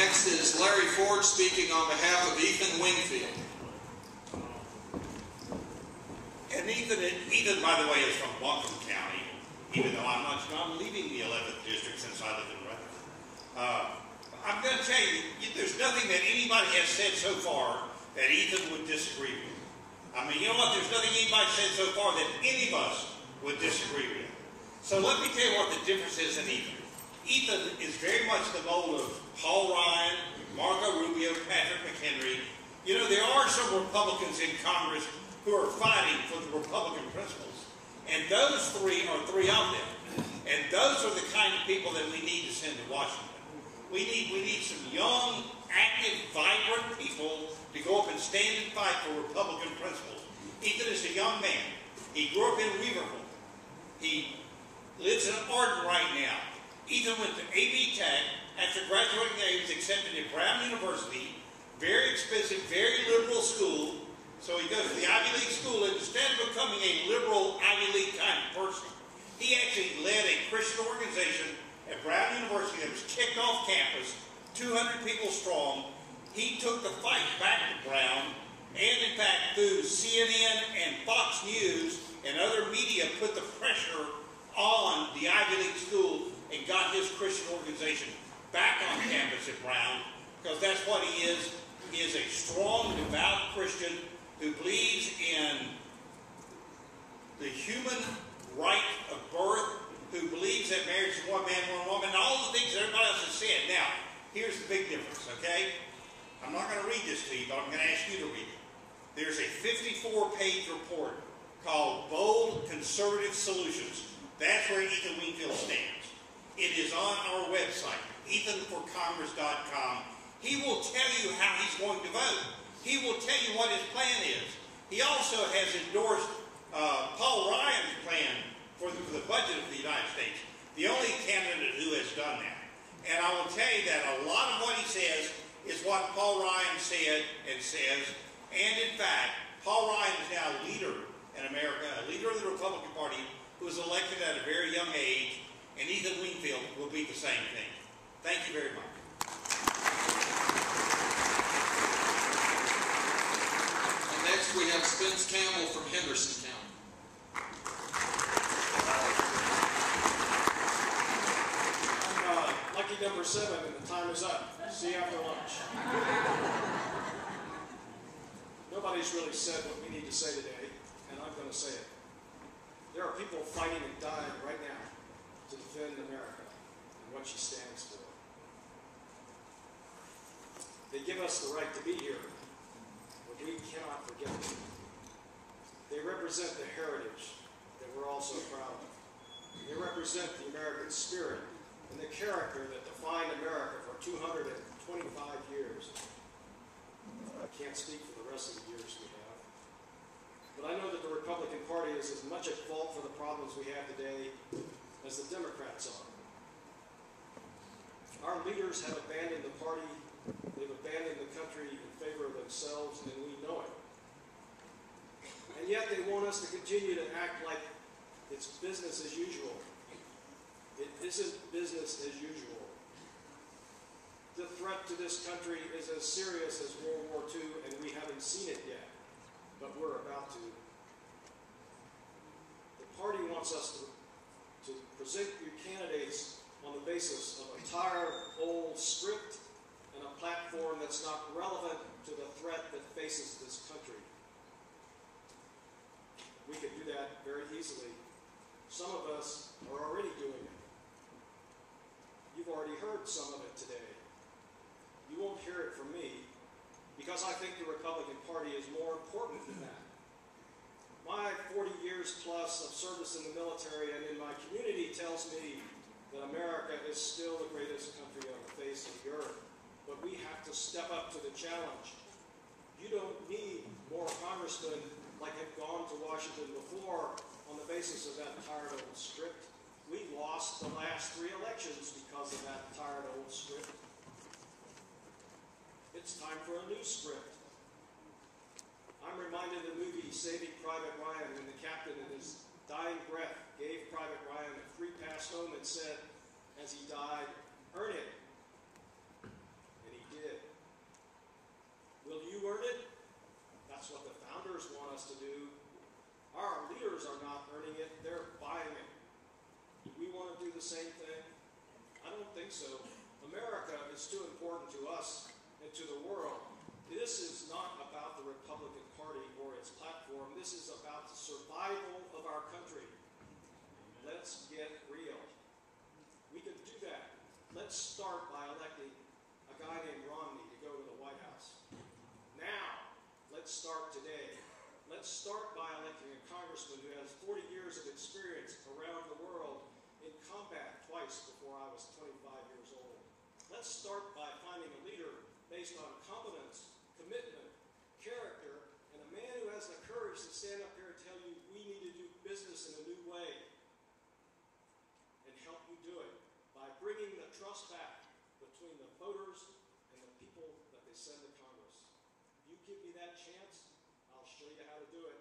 Next is Larry Ford speaking on behalf of Ethan Wingfield. And Ethan, by the way, is from Buncombe County, even though I'm leaving the 11th district since I live in Rutherford. I'm going to tell you, there's nothing that anybody has said so far that Ethan would disagree with. I mean, you know what? There's nothing anybody said so far that any of us would disagree with. So let me tell you what the difference is in Ethan. Ethan is very much the mold of Paul Ryan, Marco Rubio, Patrick McHenry. You know, there are some Republicans in Congress who are fighting for the Republican principles. And those three are three of them. And those are the kind of people that we need to send to Washington. We need some young, active, vibrant people to go up and stand and fight for Republican principles. Ethan is a young man. He grew up in Weaverville. He lives in Arden right now. Ethan went to AB Tech. After graduating there, he was accepted at Brown University. Very expensive, very liberal school. So he goes to the Ivy League school, and instead of becoming a liberal Ivy League kind of person, he actually led a Christian organization at Brown University that was kicked off campus, 200 people strong. He took the fight back to Brown, and in fact, through CNN and Fox News and other media, put the pressure on the Ivy League school and got his Christian organization back on campus at Brown, because that's what he is. He is a strong, devout Christian who believes in the human right of birth, who believes that marriage is one man, one woman, and all the things that everybody else has said. Now, here's the big difference, okay? I'm not going to read this to you, but I'm going to ask you to read it. There's a 54-page report called Bold Conservative Solutions. That's where Ethan Wingfield stands. It is on our website, ethanforcongress.com. He will tell you how he's going to vote. He will tell you what his plan is. He also has endorsed Paul Ryan's plan for the budget of the United States, the only candidate who has done that. And I will tell you that a lot of what he says is what Paul Ryan said and says. And in fact, Paul Ryan is now a leader in America, a leader of the Republican Party, who was elected at a very young age, and Ethan Wingfield will be the same thing. Thank you very much. And next we have Spence Campbell from Henderson County. Lucky number 7, and the time is up. See you after lunch. Nobody's really said what we need to say today, and I'm going to say it. There are people fighting and dying right now to defend America and what she stands for. They give us the right to be here, but we cannot forget them. They represent the heritage that we're all so proud of. They represent the American spirit and the character that defined America for 225 years. I can't speak for the rest of the years we have. But I know that the Republican Party is as much at fault for the problems we have today as the Democrats are. Our leaders have abandoned the party, they've abandoned the country in favor of themselves, and we know it. And yet they want us to continue to act like it's business as usual. It isn't business as usual. The threat to this country is as serious as World War II, and we haven't seen it yet, but we're about to. The party wants us to present your candidates on the basis of a tired old script and a platform that's not relevant to the threat that faces this country. We could do that very easily. Some of us are already doing it. You've already heard some of it today. You won't hear it from me, because I think the Republican Party is more important than that. My 40 years plus of service in the military and in my community tells me that America is still the greatest country on the face of the earth, but we have to step up to the challenge. You don't need more congressmen like have gone to Washington before on the basis of that tired old script. We lost the last 3 elections because of that tired old script. It's time for a new script. I'm reminded of the movie Saving Private Ryan, when the captain in his dying breath gave Private Ryan a free pass home and said, as he died, "Earn it." And he us to do. Our leaders are not earning it, they're buying it. Do we want to do the same thing? I don't think so. America is too important to us and to the world. This is not about the Republican Party or its platform. This is about the survival of our country. Let's get real. We can do that. Let's start by electing a guy named Romney to go to the White House. Now, let's start today. Let's start by electing a congressman who has 40 years of experience around the world in combat twice before I was 25 years old. Let's start by finding a leader based on competence, commitment, character, and a man who has the courage to stand up here and tell you we need to do business in a new way and help you do it by bringing the trust back between the voters and the people that they send to Congress. If you give me that chance, I'll show you how to do it.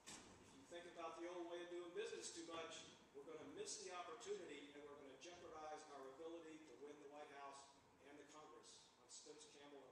If you think about the old way of doing business too much, we're going to miss the opportunity and we're going to jeopardize our ability to win the White House and the Congress. I'm Spence Campbell.